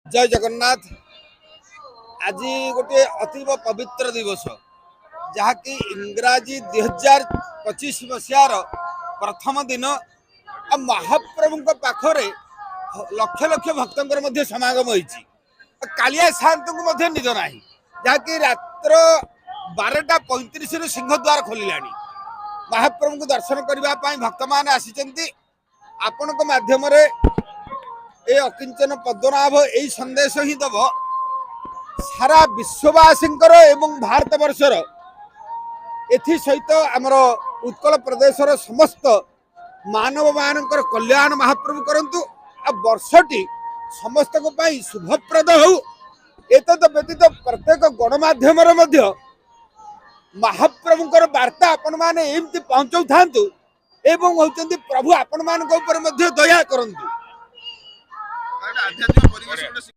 जय जगन्नाथ। आज गोटे अतीब पवित्र दिवस जहाँकि इंग्राजी 2025 मसीहार प्रथम दिन आ महाप्रभु पाखरे लक्ष लक्ष भक्तर समागम होती। कालिया सात को निज ना जहाँकि रात्र 12:35 सिंहद्वार खोलिला। महाप्रभु को दर्शन करने भक्त मैंने आसी आपण माध्यम ए अकिंचन पद्मनाभ यही संदेश ही दब सारा विश्ववासी एवं भारत वर्षर एथि सहित आमर उत्कल प्रदेशर समस्त मानव मान कल्याण महाप्रभु करंतु आ वर्षटी समस्त शुभप्रद हो। एत व्यतीत प्रत्येक गणमाध्यम महाप्रभुकर वार्ता आपण मैंने एमती पहुंचाऊ था एवं होचंती प्रभु आपण मान दया करंतु।